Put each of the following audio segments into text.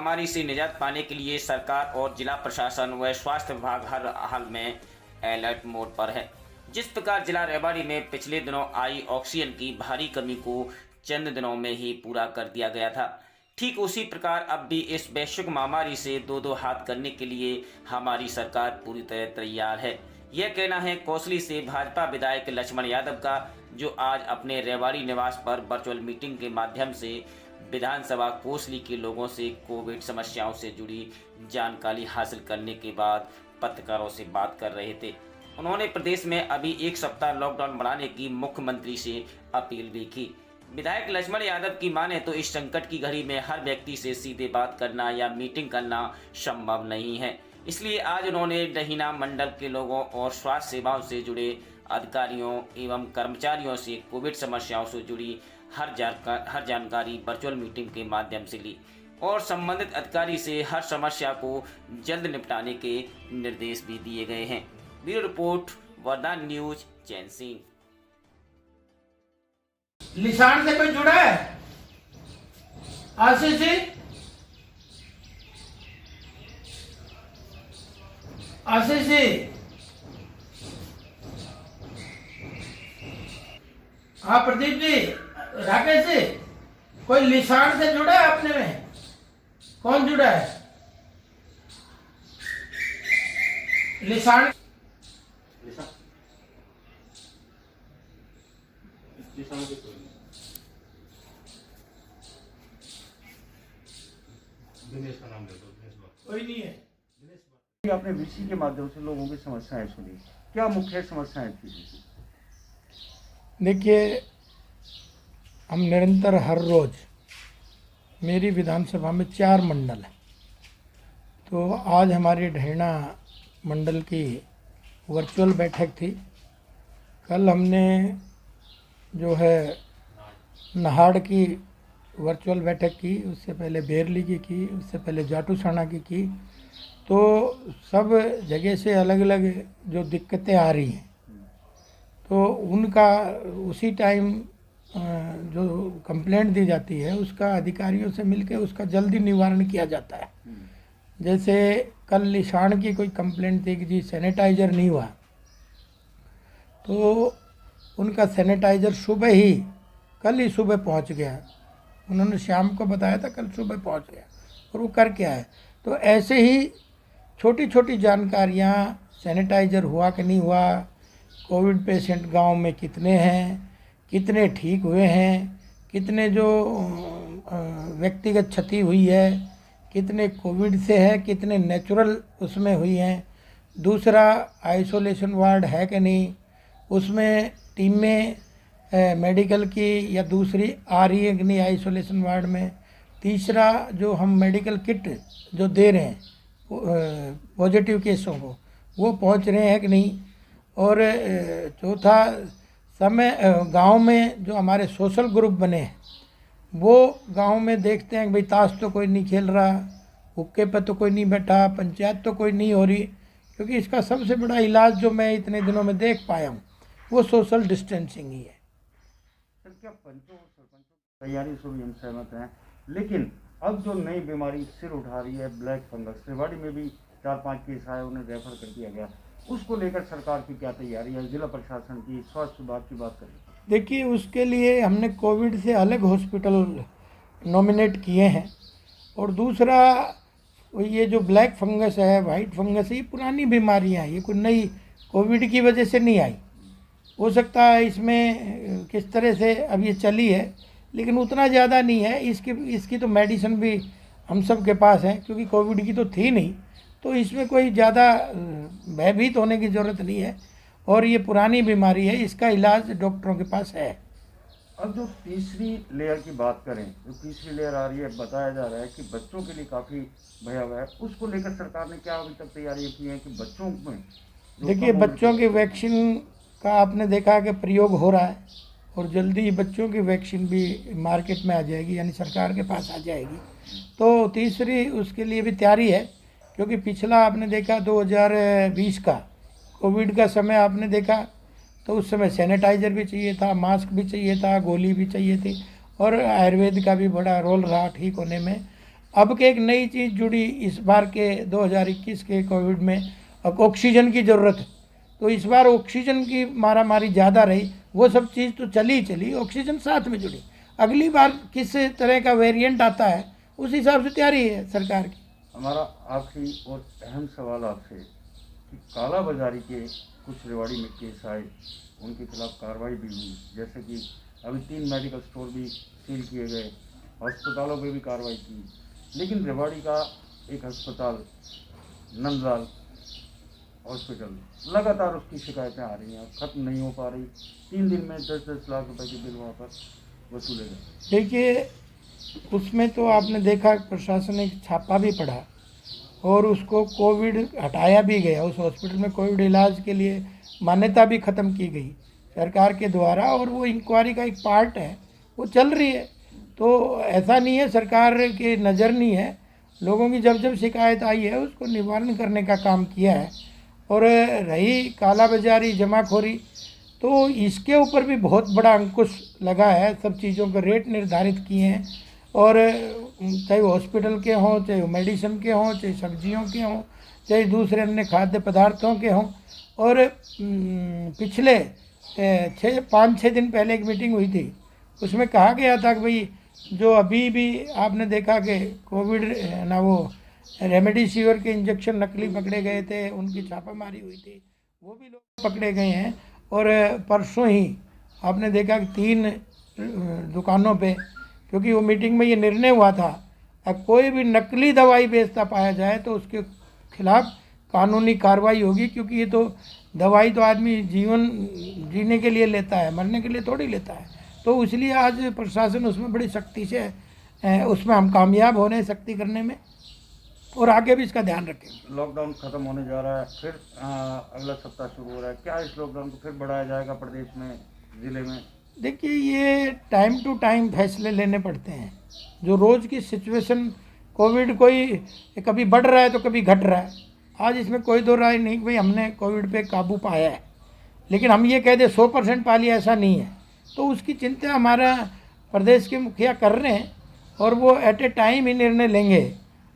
महामारी से निजात पाने के लिए सरकार और जिला प्रशासन व स्वास्थ्य विभाग हर हाल में अलर्ट मोड पर है। जिस प्रकार जिला रेवाड़ी में पिछले दिनों आई ऑक्सीजन की भारी कमी को चंद दिनों में ही पूरा कर दिया गया था, ठीक उसी प्रकार अब भी इस वैश्विक महामारी से दो हाथ करने के लिए हमारी सरकार पूरी तरह तैयार है। यह कहना है कौसली से भाजपा विधायक लक्ष्मण यादव का, जो आज अपने रेवाड़ी निवास पर वर्चुअल मीटिंग के माध्यम से विधानसभा कोसली के लोगों से कोविड समस्याओं से जुड़ी जानकारी हासिल करने के बाद पत्रकारों से बात कर रहे थे। उन्होंने प्रदेश में अभी एक सप्ताह लॉकडाउन बढ़ाने की मुख्यमंत्री से अपील भी की। विधायक लक्ष्मण यादव की माने तो इस संकट की घड़ी में हर व्यक्ति से सीधे बात करना या मीटिंग करना संभव नहीं है, इसलिए आज उन्होंने डहीना मंडल के लोगों और स्वास्थ्य सेवाओं से जुड़े अधिकारियों एवं कर्मचारियों से कोविड समस्याओं से जुड़ी हर जानकारी वर्चुअल मीटिंग के माध्यम से ली और संबंधित अधिकारी से हर समस्या को जल्द निपटाने के निर्देश भी दिए गए हैं। ब्यूरो रिपोर्ट, वरदान न्यूज, चैन सिंह। लिसान से कोई जुड़ा है? आशीष जी, आशीष जी, हाँ प्रदीप जी, राकेश जी, कोई लिसान से जुड़ा है अपने में? कौन जुड़ा है? लिसान दिनेश का नाम ले दो। कोई नहीं है। आपने वीसी के माध्यम से लोगों की समस्याएं सुनी, क्या मुख्य समस्याएं थी? देखिए, हम निरंतर हर रोज, मेरी विधानसभा में 4 मंडल है, तो आज हमारी ढेणा मंडल की वर्चुअल बैठक थी। कल हमने जो है नहाड़ की वर्चुअल बैठक की, उससे पहले बेरली की, उससे पहले जाटूसाना की। तो सब जगह से अलग अलग जो दिक्कतें आ रही हैं, तो उनका उसी टाइम जो कंप्लेंट दी जाती है उसका अधिकारियों से मिलकर उसका जल्दी निवारण किया जाता है। जैसे कल लिसान की कोई कंप्लेंट थी कि जी सैनिटाइज़र नहीं हुआ, तो उनका सैनिटाइज़र कल ही सुबह पहुंच गया। उन्होंने शाम को बताया था, कल सुबह पहुंच गया और वो करके आए। तो ऐसे ही छोटी छोटी जानकारियाँ, सैनिटाइज़र हुआ कि नहीं हुआ, कोविड पेशेंट गांव में कितने हैं, कितने ठीक हुए हैं, कितने जो व्यक्तिगत क्षति हुई है, कितने कोविड से है, कितने नेचुरल उसमें हुई हैं। दूसरा, आइसोलेशन वार्ड है कि नहीं, उसमें टीम में मेडिकल की या दूसरी आ रही है कि नहीं आइसोलेशन वार्ड में। तीसरा, जो हम मेडिकल किट जो दे रहे हैं पॉजिटिव केसों को, वो पहुंच रहे हैं कि नहीं। और चौथा, समय गांव में जो हमारे सोशल ग्रुप बने हैं, वो गांव में देखते हैं कि भाई ताश तो कोई नहीं खेल रहा, हुक्के पे तो कोई नहीं बैठा, पंचायत तो कोई नहीं हो रही, क्योंकि इसका सबसे बड़ा इलाज जो मैं इतने दिनों में देख पाया हूँ वो सोशल डिस्टेंसिंग ही है। सर, क्या पंचों और सरपंचों तैयारी से भी हम सहमत हैं, लेकिन अब जो नई बीमारी सिर उठा रही है, ब्लैक फंगस, रेवाड़ी में भी 4-5 केस आए, उन्हें रेफर कर दिया गया, उसको लेकर सरकार की क्या तैयारी है? जिला प्रशासन की, स्वास्थ्य विभाग की बात करें। देखिए, उसके लिए हमने कोविड से अलग हॉस्पिटल नॉमिनेट किए हैं। और दूसरा, ये जो ब्लैक फंगस है, वाइट फंगस है, ये पुरानी बीमारियां हैं, ये कोई नई कोविड की वजह से नहीं आई। हो सकता है इसमें किस तरह से अब ये चली है, लेकिन उतना ज़्यादा नहीं है। इसकी तो मेडिसिन भी हम सब के पास है, क्योंकि कोविड की तो थी नहीं, तो इसमें कोई ज़्यादा भयभीत होने की ज़रूरत नहीं है। और ये पुरानी बीमारी है, इसका इलाज डॉक्टरों के पास है। अब जो तीसरी लेयर की बात करें, जो तीसरी लेयर आ रही है, बताया जा रहा है कि बच्चों के लिए काफ़ी भयावह है, उसको लेकर सरकार ने क्या अभी तक तैयारियां की हैं कि बच्चों में? देखिए, बच्चों की वैक्सीन का आपने देखा कि प्रयोग हो रहा है, और जल्दी ही बच्चों की वैक्सीन भी मार्केट में आ जाएगी, यानी सरकार के पास आ जाएगी। तो तीसरी उसके लिए भी तैयारी है, क्योंकि पिछला आपने देखा 2020 का कोविड का समय आपने देखा, तो उस समय सैनिटाइज़र भी चाहिए था, मास्क भी चाहिए था, गोली भी चाहिए थी, और आयुर्वेद का भी बड़ा रोल रहा ठीक होने में। अब के एक नई चीज़ जुड़ी इस बार के 2021 के कोविड में, ऑक्सीजन की ज़रूरत है। तो इस बार ऑक्सीजन की मारामारी ज़्यादा रही, वो सब चीज़ तो चली, ऑक्सीजन साथ में जुड़ी। अगली बार किस तरह का वेरिएंट आता है उस हिसाब से तैयारी है सरकार की। हमारा आखिरी और अहम सवाल आपसे कि काला बाजारी के कुछ रेवाड़ी में केस आए, उनके खिलाफ कार्रवाई भी हुई, जैसे कि अभी 3 मेडिकल स्टोर भी सील किए गए, अस्पतालों पे भी कार्रवाई की, लेकिन रेवाड़ी का एक अस्पताल नंदलाल हॉस्पिटल लगातार उसकी शिकायतें आ रही हैं, ख़त्म नहीं हो पा रही। 3 दिन में 10-10 लाख रुपए के बिल वहाँ पर वसूले गए। देखिए, उसमें तो आपने देखा प्रशासन ने छापा भी पड़ा और उसको कोविड हटाया भी गया। उस हॉस्पिटल में कोविड इलाज के लिए मान्यता भी ख़त्म की गई सरकार के द्वारा, और वो इंक्वायरी का एक पार्ट है, वो चल रही है। तो ऐसा नहीं है सरकार की नज़र नहीं है, लोगों की जब जब शिकायत आई है उसको निवारण करने का काम किया है। और रही काला बाजारी, जमाखोरी, तो इसके ऊपर भी बहुत बड़ा अंकुश लगा है। सब चीज़ों के रेट निर्धारित किए हैं, और चाहे हॉस्पिटल के हों, चाहे मेडिसिन के हों, चाहे सब्जियों के हों, चाहे दूसरे अन्य खाद्य पदार्थों के हों। और पिछले 5-6 दिन पहले एक मीटिंग हुई थी, उसमें कहा गया था कि भाई जो अभी भी आपने देखा कि कोविड ना वो रेमडेसिविर के इंजेक्शन नकली पकड़े गए थे, उनकी छापामारी हुई थी, वो भी लोग पकड़े गए हैं। और परसों ही आपने देखा कि 3 दुकानों पे, क्योंकि वो मीटिंग में ये निर्णय हुआ था अब कोई भी नकली दवाई बेचता पाया जाए तो उसके खिलाफ कानूनी कार्रवाई होगी, क्योंकि ये तो दवाई तो आदमी जीवन जीने के लिए लेता है, मरने के लिए थोड़ी लेता है। तो इसलिए आज प्रशासन उसमें बड़ी सख्ती से उसमें हम कामयाब हो रहे हैं सख्ती करने में, और आगे भी इसका ध्यान रखेंगे। लॉकडाउन खत्म होने जा रहा है, फिर अगला सप्ताह शुरू हो रहा है, क्या इस लॉकडाउन को फिर बढ़ाया जाएगा प्रदेश में, ज़िले में? देखिए, ये टाइम टू टाइम फैसले लेने पड़ते हैं। जो रोज़ की सिचुएशन, कोविड कोई कभी बढ़ रहा है तो कभी घट रहा है। आज इसमें कोई दो राय नहीं कि भाई हमने कोविड पे काबू पाया है, लेकिन हम ये कह दें 100% पा लिया, ऐसा नहीं है। तो उसकी चिंता हमारा प्रदेश के मुखिया कर रहे हैं, और वो एट ए टाइम ही निर्णय लेंगे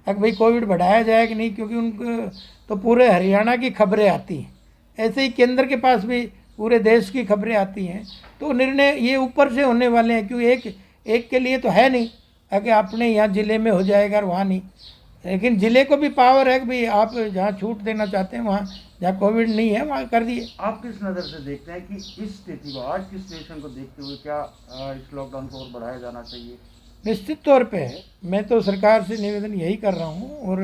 कि भाई कोविड बढ़ाया जाए कि नहीं, क्योंकि उनको तो पूरे हरियाणा की खबरें आती हैं, ऐसे ही केंद्र के पास भी पूरे देश की खबरें आती हैं। तो निर्णय ये ऊपर से होने वाले हैं, क्योंकि एक के लिए तो है नहीं कि अपने यहाँ ज़िले में हो जाएगा और वहाँ नहीं, लेकिन ज़िले को भी पावर है कि भाई आप जहाँ छूट देना चाहते हैं, वहाँ जहाँ कोविड नहीं है वहाँ कर दिए। आप किस नज़र से देखते हैं कि इस स्थिति को, आज की सिचुएशन को देखते हुए क्या इस लॉकडाउन को और बढ़ाया जाना चाहिए? निश्चित तौर पे मैं तो सरकार से निवेदन यही कर रहा हूँ, और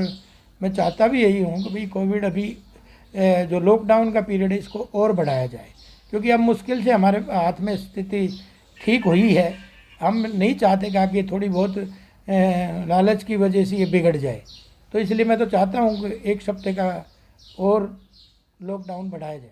मैं चाहता भी यही हूँ कि भाई कोविड अभी जो लॉकडाउन का पीरियड है इसको और बढ़ाया जाए, क्योंकि अब मुश्किल से हमारे हाथ में स्थिति ठीक हुई है। हम नहीं चाहते कि आगे थोड़ी बहुत लालच की वजह से ये बिगड़ जाए। तो इसलिए मैं तो चाहता हूँ कि 1 हफ्ते का और लॉकडाउन बढ़ाया जाए।